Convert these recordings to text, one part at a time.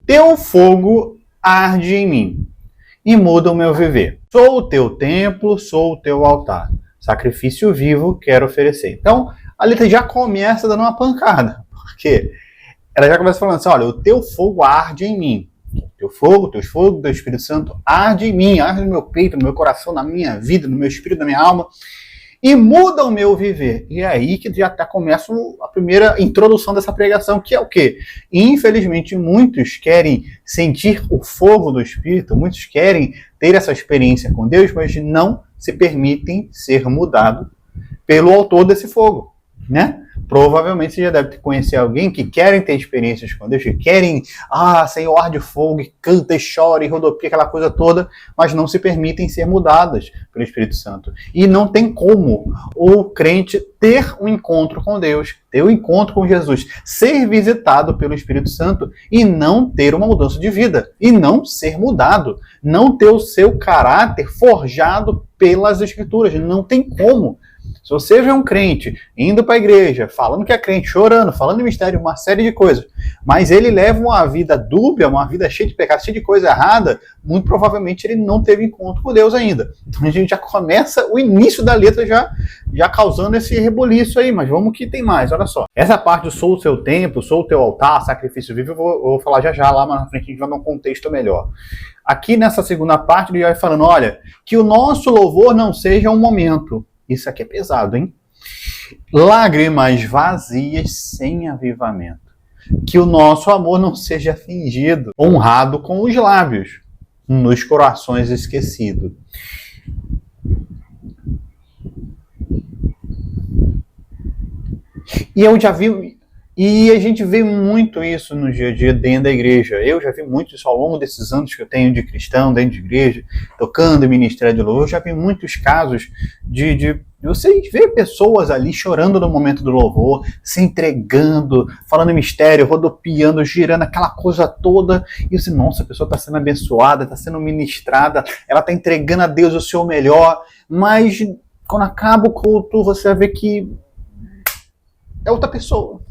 teu fogo arde em mim e muda o meu viver. Sou o teu templo, sou o teu altar. Sacrifício vivo quero oferecer. Então, a letra já começa dando uma pancada. Porque ela já começa falando assim, olha, o teu fogo arde em mim. Teu fogo, teu Espírito Santo arde em mim, arde no meu peito, no meu coração, na minha vida, no meu espírito, na minha alma. E muda o meu viver. E é aí que já até começa a primeira introdução dessa pregação, que é o quê? Infelizmente, muitos querem sentir o fogo do Espírito, muitos querem ter essa experiência com Deus, mas não se permitem ser mudados pelo autor desse fogo, né? Provavelmente você já deve conhecer alguém que querem ter experiências com Deus, que querem, Senhor, arde fogo, e canta e chora e rodopia, aquela coisa toda, mas não se permitem ser mudadas pelo Espírito Santo. E não tem como o crente ter um encontro com Deus, ter um encontro com Jesus, ser visitado pelo Espírito Santo e não ter uma mudança de vida, e não ser mudado, não ter o seu caráter forjado pelas Escrituras. Não tem como. Se você vê um crente indo para a igreja, falando que é crente, chorando, falando em mistério, uma série de coisas, mas ele leva uma vida dúbia, uma vida cheia de pecado, cheia de coisa errada, muito provavelmente ele não teve encontro com Deus ainda. Então a gente já começa o início da letra já causando esse reboliço aí, mas vamos que tem mais, olha só. Essa parte do sou o seu templo, sou o teu altar, sacrifício vivo, eu vou falar já lá, mas na frente a gente vai dar um contexto melhor. Aqui nessa segunda parte ele vai falando, olha, que o nosso louvor não seja um momento. Isso aqui é pesado, hein? Lágrimas vazias sem avivamento. Que o nosso amor não seja fingido, honrado com os lábios, nos corações esquecidos. E a gente vê muito isso no dia a dia dentro da igreja. Eu já vi muito isso ao longo desses anos que eu tenho de cristão dentro de igreja, tocando e ministério de louvor. Eu já vi muitos casos de você ver pessoas ali chorando no momento do louvor, se entregando, falando em mistério, rodopiando, girando, aquela coisa toda. E assim, nossa, a pessoa está sendo abençoada, está sendo ministrada, ela está entregando a Deus o seu melhor. Mas quando acaba o culto, você vai ver que é outra pessoa.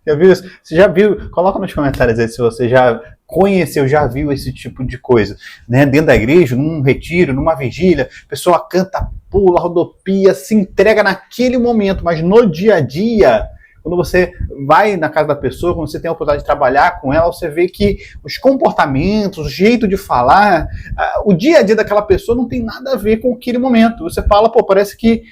Já viu isso? Você já viu? Coloca nos comentários aí se você já conheceu, já viu esse tipo de coisa, né? Dentro da igreja, num retiro, numa vigília, a pessoa canta, pula, rodopia, se entrega naquele momento, mas no dia a dia, quando você vai na casa da pessoa, quando você tem a oportunidade de trabalhar com ela, você vê que os comportamentos, o jeito de falar, o dia a dia daquela pessoa não tem nada a ver com aquele momento. Você fala, parece que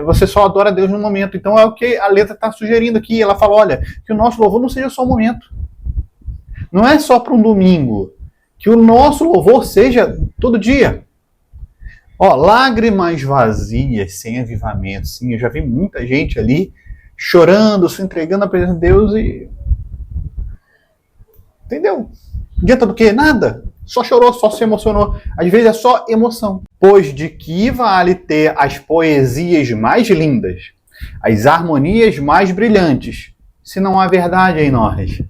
você só adora Deus no momento. Então é o que a letra está sugerindo aqui. Ela fala, olha, que o nosso louvor não seja só um momento. Não é só para um domingo. Que o nosso louvor seja todo dia. Lágrimas vazias, sem avivamento. Sim, eu já vi muita gente ali chorando, se entregando à presença de Deus e... Entendeu? Adianta do quê? Nada. Só chorou, só se emocionou. Às vezes é só emoção. Pois de que vale ter as poesias mais lindas, as harmonias mais brilhantes, se não há verdade em nós?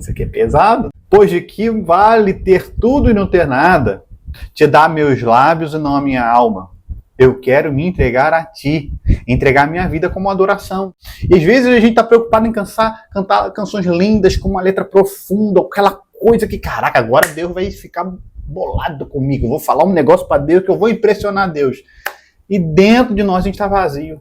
Isso aqui é pesado. Pois de que vale ter tudo e não ter nada, te dar meus lábios e não a minha alma? Eu quero me entregar a ti, entregar minha vida como adoração. E às vezes a gente está preocupado em cantar canções lindas, com uma letra profunda, aquela coisa que, caraca, agora Deus vai ficar bolado comigo. Eu vou falar um negócio para Deus que eu vou impressionar Deus. E dentro de nós a gente está vazio.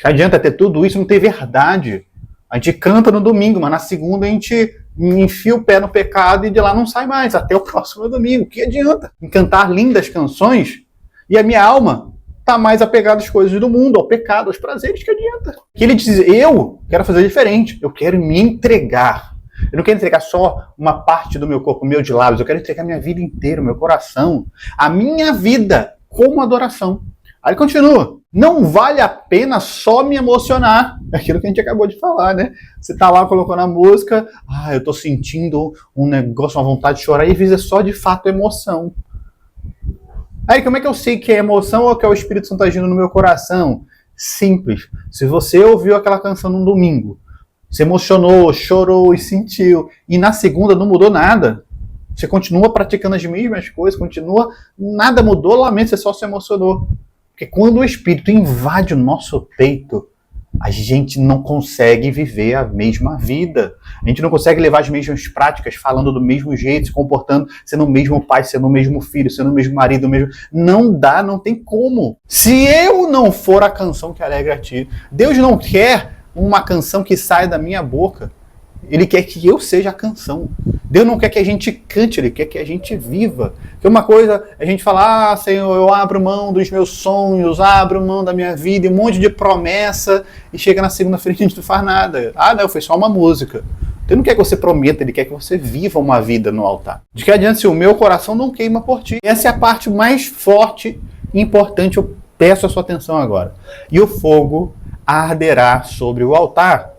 Não adianta ter tudo isso, não ter verdade. A gente canta no domingo, mas na segunda a gente enfia o pé no pecado e de lá não sai mais, até o próximo domingo. O que adianta? Em cantar lindas canções e a minha alma está mais apegado às coisas do mundo, ao pecado, aos prazeres, que adianta? Que ele diz, eu quero fazer diferente, eu quero me entregar. Eu não quero entregar só uma parte do meu corpo, meu de lábios, eu quero entregar minha vida inteira, meu coração, a minha vida como adoração. Aí continua, não vale a pena só me emocionar, aquilo que a gente acabou de falar, né? Você tá lá colocando a música, eu tô sentindo um negócio, uma vontade de chorar, e às vezes é só de fato emoção. Aí, como é que eu sei que é emoção ou que é o Espírito Santo agindo no meu coração? Simples. Se você ouviu aquela canção num domingo, se emocionou, chorou e sentiu, e na segunda não mudou nada, você continua praticando as mesmas coisas, nada mudou, lamento, você só se emocionou. Porque quando o Espírito invade o nosso peito, a gente não consegue viver a mesma vida. A gente não consegue levar as mesmas práticas, falando do mesmo jeito, se comportando, sendo o mesmo pai, sendo o mesmo filho, sendo o mesmo marido, o mesmo... Não dá, não tem como. Se eu não for a canção que alegra a ti, Deus não quer uma canção que saia da minha boca. Ele quer que eu seja a canção. Deus não quer que a gente cante, Ele quer que a gente viva. Porque uma coisa é a gente falar, Senhor, eu abro mão dos meus sonhos, abro mão da minha vida, e um monte de promessa, e chega na segunda-feira e a gente não faz nada. Ah, não, foi só uma música. Deus não quer que você prometa, Ele quer que você viva uma vida no altar. De que adianta se o meu coração não queima por ti. Essa é a parte mais forte e importante, eu peço a sua atenção agora. E o fogo arderá sobre o altar,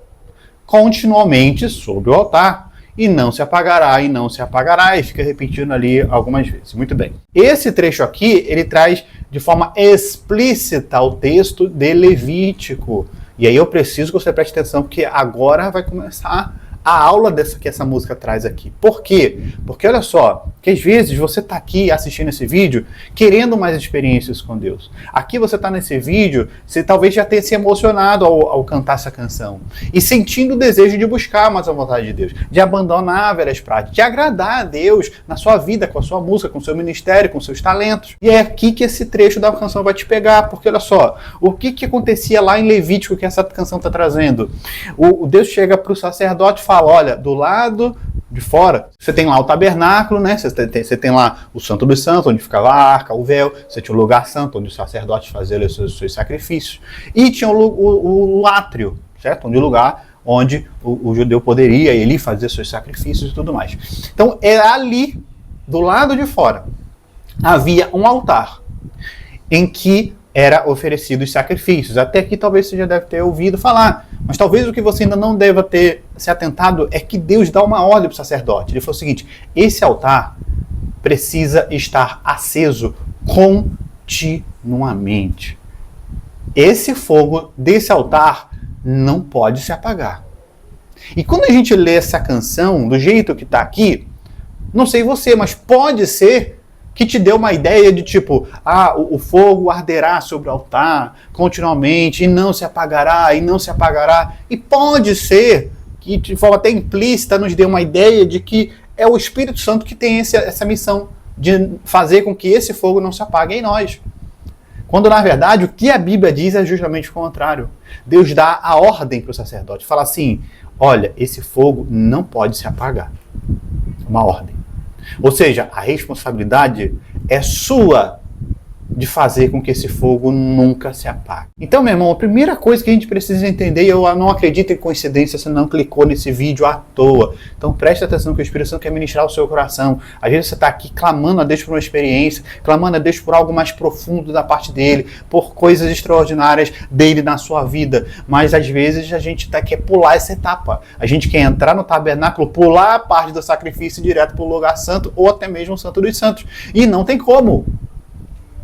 continuamente sobre o altar, e não se apagará, e não se apagará, e fica repetindo ali algumas vezes. Muito bem. Esse trecho aqui, ele traz de forma explícita o texto de Levítico. E aí eu preciso que você preste atenção, porque agora vai começar a aula dessa que essa música traz aqui. Por quê? Porque olha só, que às vezes você está aqui assistindo esse vídeo querendo mais experiências com Deus. Aqui você está nesse vídeo, você talvez já tenha se emocionado ao cantar essa canção e sentindo o desejo de buscar mais a vontade de Deus, de abandonar velhas práticas, de agradar a Deus na sua vida, com a sua música, com o seu ministério, com seus talentos. E é aqui que esse trecho da canção vai te pegar, porque olha só, o que acontecia lá em Levítico que essa canção está trazendo? O Deus chega para o sacerdote e fala, olha, do lado de fora, você tem lá o tabernáculo, né? Você tem lá o Santo dos Santos, onde ficava a arca, o véu, você tinha o lugar santo, onde os sacerdotes faziam os seus sacrifícios, e tinha o átrio, certo? O lugar onde o judeu poderia ir ali fazer seus sacrifícios e tudo mais. Então, era ali, do lado de fora, havia um altar, em que era oferecido os sacrifícios. Até aqui talvez você já deve ter ouvido falar, mas talvez o que você ainda não deva ter se atentado é que Deus dá uma ordem para o sacerdote. Ele falou o seguinte, esse altar precisa estar aceso continuamente. Esse fogo desse altar não pode se apagar. E quando a gente lê essa canção do jeito que está aqui, não sei você, mas pode ser que te deu uma ideia de tipo, o fogo arderá sobre o altar continuamente e não se apagará, e não se apagará. E pode ser que de forma até implícita nos dê uma ideia de que é o Espírito Santo que tem essa missão de fazer com que esse fogo não se apague em nós. Quando na verdade o que a Bíblia diz é justamente o contrário. Deus dá a ordem para o sacerdote, fala assim, olha, esse fogo não pode se apagar. Uma ordem. Ou seja, a responsabilidade é sua de fazer com que esse fogo nunca se apague. Então, meu irmão, a primeira coisa que a gente precisa entender, e eu não acredito em coincidência, você não clicou nesse vídeo à toa. Então preste atenção que o Espírito Santo quer ministrar o seu coração. Às vezes você está aqui clamando a Deus por uma experiência, clamando a Deus por algo mais profundo da parte dele, por coisas extraordinárias dele na sua vida. Mas às vezes a gente quer pular essa etapa. A gente quer entrar no tabernáculo, pular a parte do sacrifício direto para o lugar santo, ou até mesmo o Santo dos Santos. E não tem como.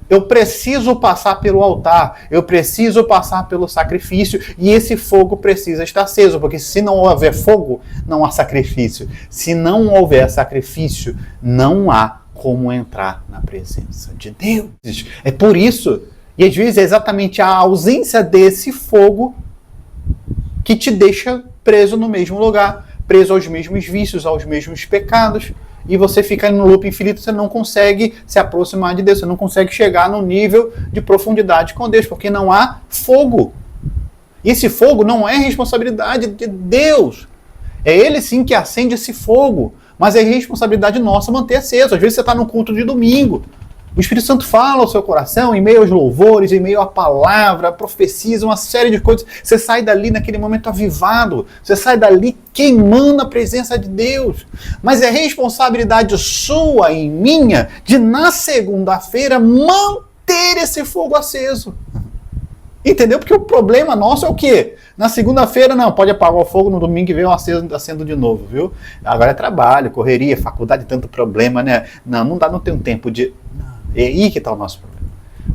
Eu preciso passar pelo altar, eu preciso passar pelo sacrifício, e esse fogo precisa estar aceso, porque se não houver fogo, não há sacrifício. Se não houver sacrifício, não há como entrar na presença de Deus. É por isso, e às vezes é exatamente a ausência desse fogo que te deixa preso no mesmo lugar, preso aos mesmos vícios, aos mesmos pecados, e você fica no loop infinito, você não consegue se aproximar de Deus, você não consegue chegar no nível de profundidade com Deus, porque não há fogo. E esse fogo não é responsabilidade de Deus. É Ele sim que acende esse fogo, mas é responsabilidade nossa manter aceso. Às vezes você está no culto de domingo, o Espírito Santo fala ao seu coração, em meio aos louvores, em meio à palavra, profecias, uma série de coisas. Você sai dali naquele momento avivado, você sai dali queimando a presença de Deus. Mas é responsabilidade sua e minha de, na segunda-feira, manter esse fogo aceso. Entendeu? Porque o problema nosso é o quê? Na segunda-feira, não, pode apagar o fogo, no domingo que vem eu acendo de novo, viu? Agora é trabalho, correria, faculdade, tanto problema, né? Não dá, não tem um tempo de... É aí que está o nosso problema.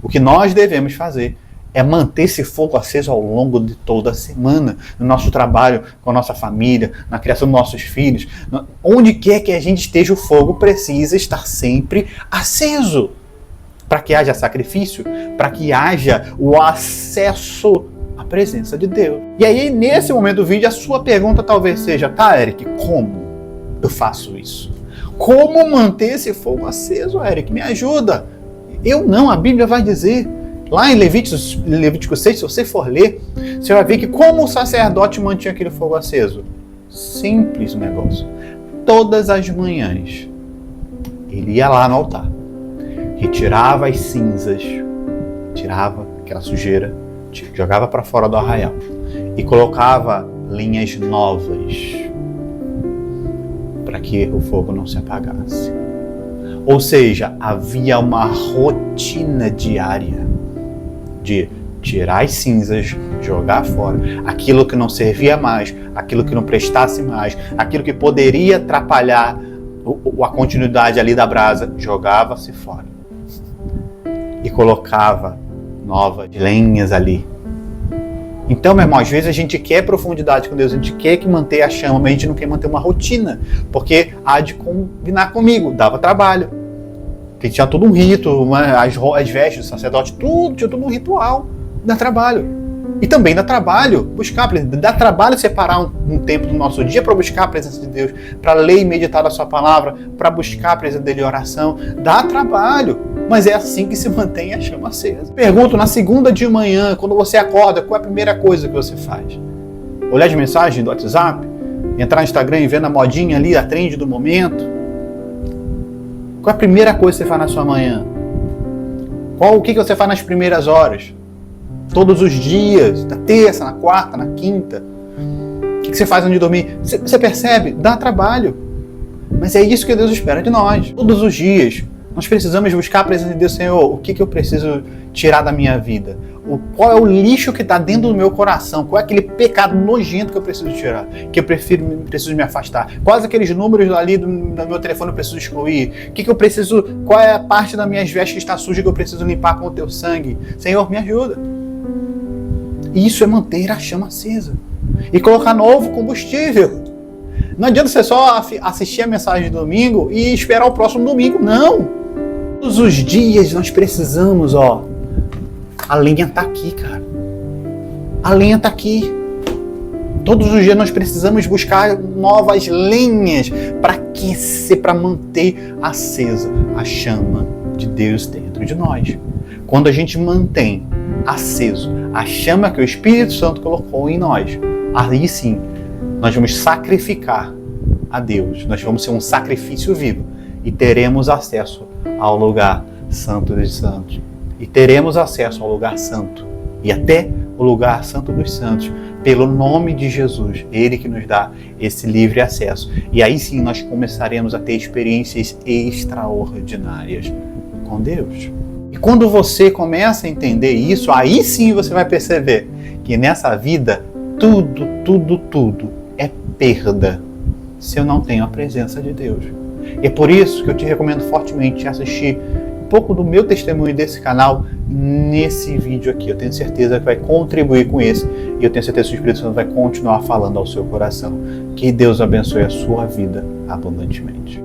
O que nós devemos fazer é manter esse fogo aceso ao longo de toda a semana, no nosso trabalho, com a nossa família, na criação dos nossos filhos. Onde quer que a gente esteja, o fogo precisa estar sempre aceso. Para que haja sacrifício, para que haja o acesso a presença de Deus. E aí, nesse momento do vídeo, a sua pergunta talvez seja: tá, Eric, como eu faço isso? Como manter esse fogo aceso, Eric? Me ajuda. Eu não, a Bíblia vai dizer, lá em Levítico 6, se você for ler, você vai ver que como o sacerdote mantinha aquele fogo aceso. Simples o negócio. Todas as manhãs, ele ia lá no altar, retirava as cinzas, tirava aquela sujeira, jogava para fora do arraial e colocava linhas novas para que o fogo não se apagasse. Ou seja, havia uma rotina diária de tirar as cinzas, jogar fora aquilo que não servia mais, aquilo que não prestasse mais, aquilo que poderia atrapalhar a continuidade ali da brasa, jogava-se fora e colocava novas lenhas ali. Então, meu irmão, às vezes a gente quer profundidade com Deus, a gente quer que manter a chama, mas a gente não quer manter uma rotina, porque há de combinar comigo, dava trabalho. Porque tinha todo um rito, as vestes do sacerdote, tinha todo um ritual, dá trabalho. E também dá trabalho buscar a presença, dá trabalho separar um tempo do nosso dia para buscar a presença de Deus, para ler e meditar a sua palavra, para buscar a presença dele em oração, dá trabalho. Mas é assim que se mantém a chama acesa. Pergunto, na segunda de manhã, quando você acorda, qual é a primeira coisa que você faz? Olhar as mensagens do WhatsApp? Entrar no Instagram e ver na modinha ali, a trend do momento? Qual é a primeira coisa que você faz na sua manhã? O que você faz nas primeiras horas? Todos os dias, na terça, na quarta, na quinta? O que você faz antes de dormir? Você percebe? Dá trabalho. Mas é isso que Deus espera de nós. Todos os dias. Nós precisamos buscar a presença de Deus. Senhor, o que eu preciso tirar da minha vida? Qual é o lixo que está dentro do meu coração? Qual é aquele pecado nojento que eu preciso tirar? Que eu preciso me afastar? Quais aqueles números ali do meu telefone eu preciso excluir? Qual é a parte das minhas vestes que está suja que eu preciso limpar com o teu sangue? Senhor, me ajuda. Isso é manter a chama acesa. E colocar novo combustível. Não adianta você só assistir a mensagem de domingo e esperar o próximo domingo. Não! Todos os dias nós precisamos, a lenha está aqui, cara. A lenha está aqui. Todos os dias nós precisamos buscar novas lenhas para aquecer, para manter acesa a chama de Deus dentro de nós. Quando a gente mantém aceso a chama que o Espírito Santo colocou em nós, aí sim, nós vamos sacrificar a Deus. Nós vamos ser um sacrifício vivo e teremos acesso ao lugar santo dos santos. E teremos acesso ao lugar santo e até o lugar santo dos santos pelo nome de Jesus. Ele que nos dá esse livre acesso. E aí sim nós começaremos a ter experiências extraordinárias com Deus. E quando você começa a entender isso, aí sim você vai perceber que nessa vida tudo é perda se eu não tenho a presença de Deus. E é por isso que eu te recomendo fortemente assistir um pouco do meu testemunho desse canal nesse vídeo aqui. Eu tenho certeza que vai contribuir com esse e eu tenho certeza que o Espírito Santo vai continuar falando ao seu coração. Que Deus abençoe a sua vida abundantemente.